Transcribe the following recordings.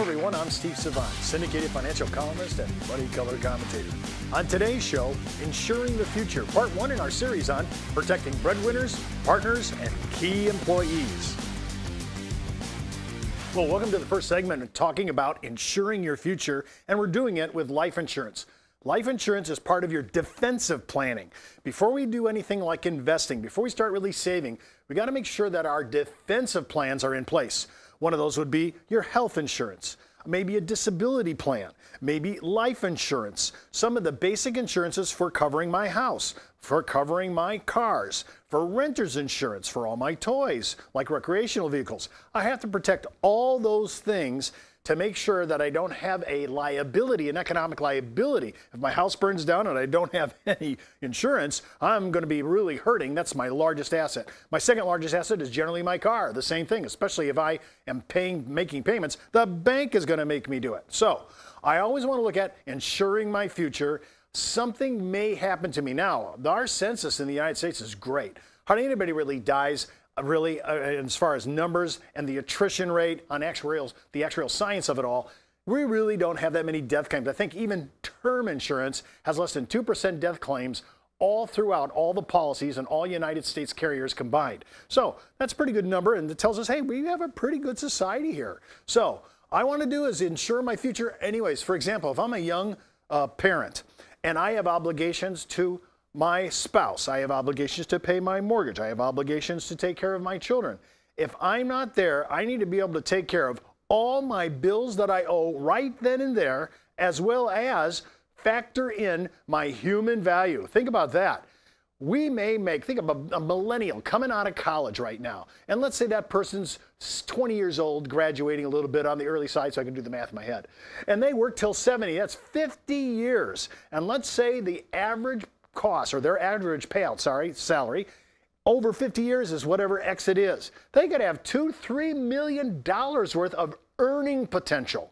everyone, I'm Steve Savant, syndicated financial columnist and money color commentator. On today's show, Insuring the Future, part 1 in our series on protecting breadwinners, partners, and key employees. Well, welcome to the first segment talking about insuring your future, and we're doing it with life insurance. Life insurance is part of your defensive planning. Before we do anything like investing, before we start really saving, we got to make sure that our defensive plans are in place. One of those would be your health insurance, maybe a disability plan, maybe life insurance, some of the basic insurances for covering my house, for covering my cars, for renter's insurance, for all my toys, like recreational vehicles. I have to protect all those things to make sure that I don't have a liability, an economic liability. If my house burns down and I don't have any insurance, I'm going to be really hurting. That's my largest asset. My second largest asset is generally my car. The same thing, especially if I am making payments, the bank is going to make me do it. So I always want to look at insuring my future. Something may happen to me. Now, our census in the United States is great. Hardly anybody really dies as far as numbers and the attrition rate on actuarial, the actuarial science of it all. We really don't have that many death claims. I think even term insurance has less than 2% death claims all throughout all the policies and all United States carriers combined. So that's a pretty good number, and it tells us, hey, we have a pretty good society here. So I want to do is insure my future anyways. For example, if I'm a young parent and I have obligations to my spouse, I have obligations to pay my mortgage, I have obligations to take care of my children. If I'm not there, I need to be able to take care of all my bills that I owe right then and there, as well as factor in my human value. Think about that. We may think of a millennial coming out of college right now, and let's say that person's 20 years old, graduating a little bit on the early side so I can do the math in my head. And they work till 70, that's 50 years. And let's say the average cost, or their average payout, salary, over 50 years is whatever X it is. They could have $2-3 million worth of earning potential.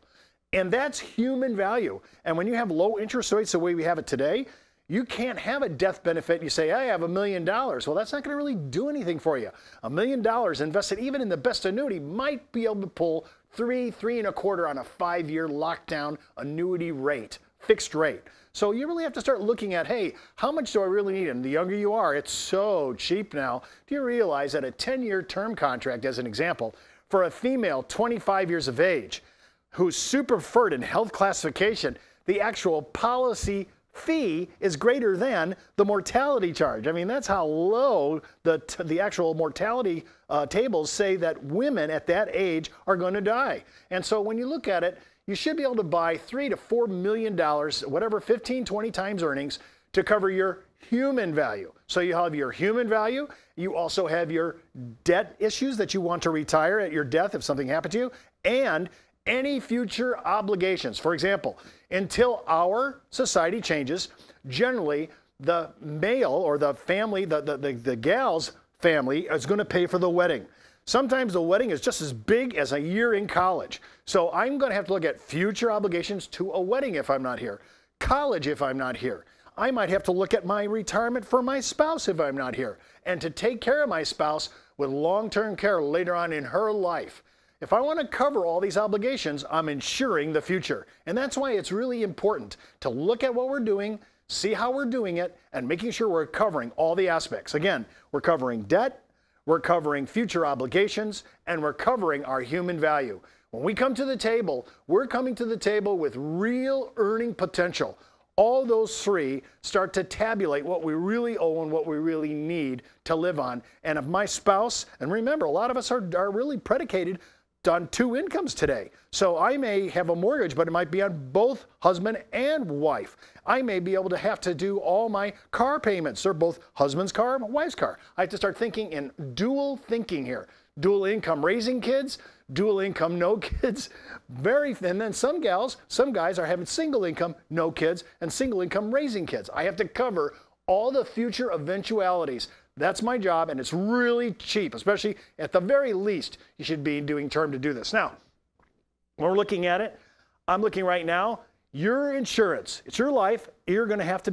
And that's human value. And when you have low interest rates the way we have it today, you can't have a death benefit. You say, I have $1 million. Well, that's not going to really do anything for you. $1 million invested even in the best annuity might be able to pull 3.25 on a 5-year lockdown annuity rate, fixed rate. So you really have to start looking at, hey, how much do I really need? And the younger you are, it's so cheap now. Do you realize that a 10-year term contract, as an example, for a female 25 years of age who's super preferred in health classification, the actual policy fee is greater than the mortality charge. I mean, that's how low the actual mortality tables say that women at that age are going to die. And so when you look at it, you should be able to buy $3 to $4 million, whatever, 15, 20 times earnings to cover your human value. So you have your human value. You also have your debt issues that you want to retire at your death if something happened to you, and any future obligations. For example, until our society changes, generally the male or the family, the gal's family is going to pay for the wedding. Sometimes the wedding is just as big as a year in college. So I'm going to have to look at future obligations to a wedding if I'm not here, college if I'm not here. I might have to look at my retirement for my spouse if I'm not here, and to take care of my spouse with long-term care later on in her life. If I want to cover all these obligations, I'm insuring the future. And that's why it's really important to look at what we're doing, see how we're doing it, and making sure we're covering all the aspects. Again, we're covering debt, we're covering future obligations, and we're covering our human value. When we come to the table, we're coming to the table with real earning potential. All those three start to tabulate what we really owe and what we really need to live on. And if my spouse, and remember, a lot of us are really predicated on 2 incomes today. So I may have a mortgage, but it might be on both husband and wife. I may be able to have to do all my car payments. They're both husband's car and wife's car. I have to start thinking in dual thinking here. Dual income raising kids, dual income no kids. And then some guys are having single income no kids and single income raising kids. I have to cover all the future eventualities. That's my job, and it's really cheap, especially at the very least, you should be doing term to do this. Now, when we're looking at it, I'm looking right now, your insurance, it's your life, it's going to have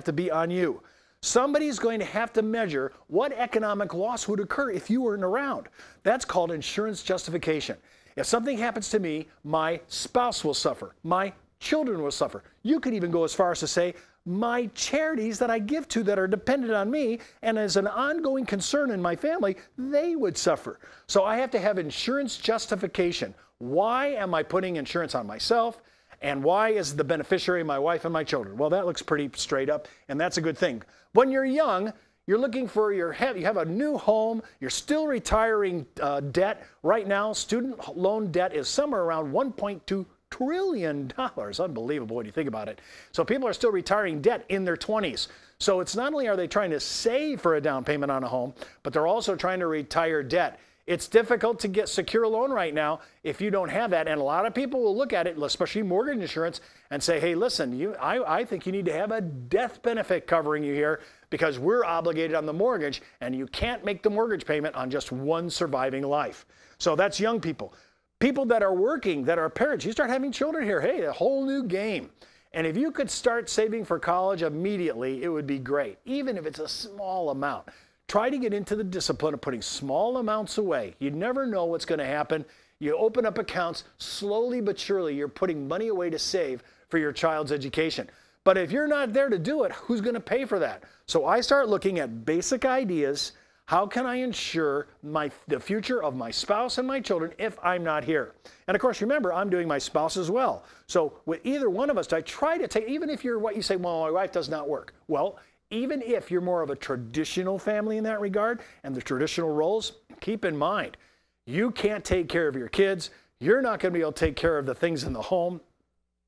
to be on you. Somebody's going to have to measure what economic loss would occur if you weren't around. That's called insurance justification. If something happens to me, my spouse will suffer. My children will suffer. You could even go as far as to say, my charities that I give to that are dependent on me and as an ongoing concern in my family, they would suffer. So I have to have insurance justification. Why am I putting insurance on myself? And why is the beneficiary my wife and my children? Well, that looks pretty straight up, and that's a good thing. When you're young, you're looking for you have a new home, you're still retiring debt. Right now, student loan debt is somewhere around $1.2 trillion. Unbelievable when you think about it. So people are still retiring debt in their 20s. So it's not only are they trying to save for a down payment on a home, but they're also trying to retire debt. It's difficult to get secure loan right now if you don't have that. And a lot of people will look at it, especially mortgage insurance, and say, hey, listen, I think you need to have a death benefit covering you here because we're obligated on the mortgage and you can't make the mortgage payment on just one surviving life. So that's young people. People that are working, that are parents, you start having children here, hey, a whole new game. And if you could start saving for college immediately, it would be great, even if it's a small amount. Try to get into the discipline of putting small amounts away. You never know what's going to happen. You open up accounts, slowly but surely, you're putting money away to save for your child's education. But if you're not there to do it, who's going to pay for that? So I start looking at basic ideas. How can I ensure the future of my spouse and my children if I'm not here? And of course, remember, I'm doing my spouse as well. So with either one of us, I try to take, even if you're what you say, well, my wife does not work. Well, even if you're more of a traditional family in that regard and the traditional roles, keep in mind, you can't take care of your kids. You're not going to be able to take care of the things in the home.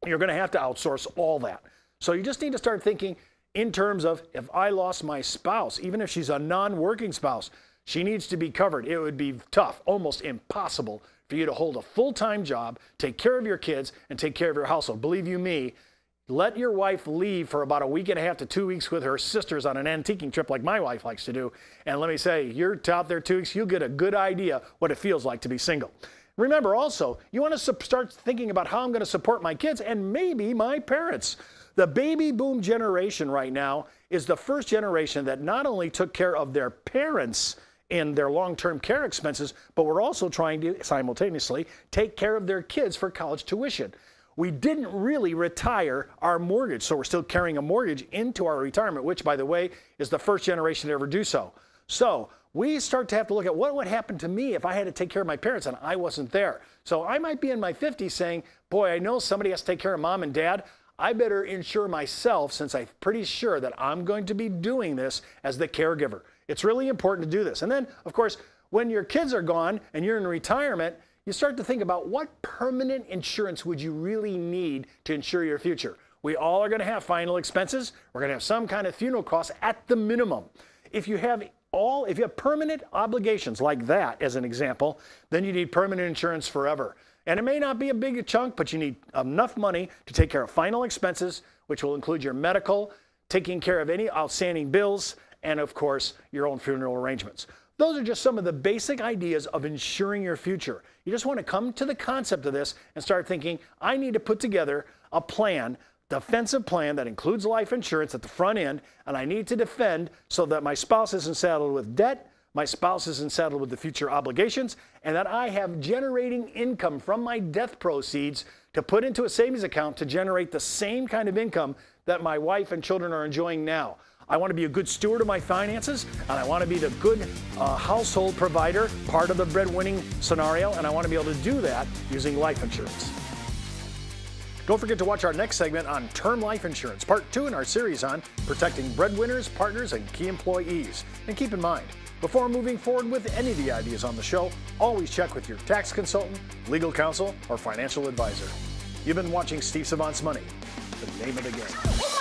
You're going to have to outsource all that. So you just need to start thinking in terms of, if I lost my spouse, even if she's a non-working spouse, she needs to be covered. It would be tough, almost impossible for you to hold a full-time job, take care of your kids, and take care of your household. Believe you me, let your wife leave for about a week and a half to 2 weeks with her sisters on an antiquing trip like my wife likes to do. And let me say, you're out there 2 weeks, you'll get a good idea what it feels like to be single. Remember also, you want to start thinking about how I'm going to support my kids and maybe my parents. The baby boom generation right now is the first generation that not only took care of their parents in their long-term care expenses, but we're also trying to simultaneously take care of their kids for college tuition. We didn't really retire our mortgage, so we're still carrying a mortgage into our retirement, which, by the way, is the first generation to ever do so. So we start to have to look at what would happen to me if I had to take care of my parents and I wasn't there. So I might be in my 50s saying, boy, I know somebody has to take care of mom and dad. I better insure myself since I'm pretty sure that I'm going to be doing this as the caregiver. It's really important to do this. And then, of course, when your kids are gone and you're in retirement, you start to think about what permanent insurance would you really need to insure your future. We all are going to have final expenses. We're going to have some kind of funeral costs at the minimum. If you have permanent obligations like that, as an example, then you need permanent insurance forever. And it may not be a big chunk, but you need enough money to take care of final expenses, which will include your medical, taking care of any outstanding bills, and of course, your own funeral arrangements. Those are just some of the basic ideas of insuring your future. You just want to come to the concept of this and start thinking, I need to put together a plan, defensive plan that includes life insurance at the front end, and I need to defend so that my spouse isn't saddled with debt, my spouse isn't saddled with the future obligations, and that I have generating income from my death proceeds to put into a savings account to generate the same kind of income that my wife and children are enjoying now. I want to be a good steward of my finances, and I want to be the good household provider, part of the breadwinning scenario, and I want to be able to do that using life insurance. Don't forget to watch our next segment on term life insurance, part 2 in our series on protecting breadwinners, partners, and key employees. And keep in mind, before moving forward with any of the ideas on the show, always check with your tax consultant, legal counsel, or financial advisor. You've been watching Steve Savant's Money, the name of the game.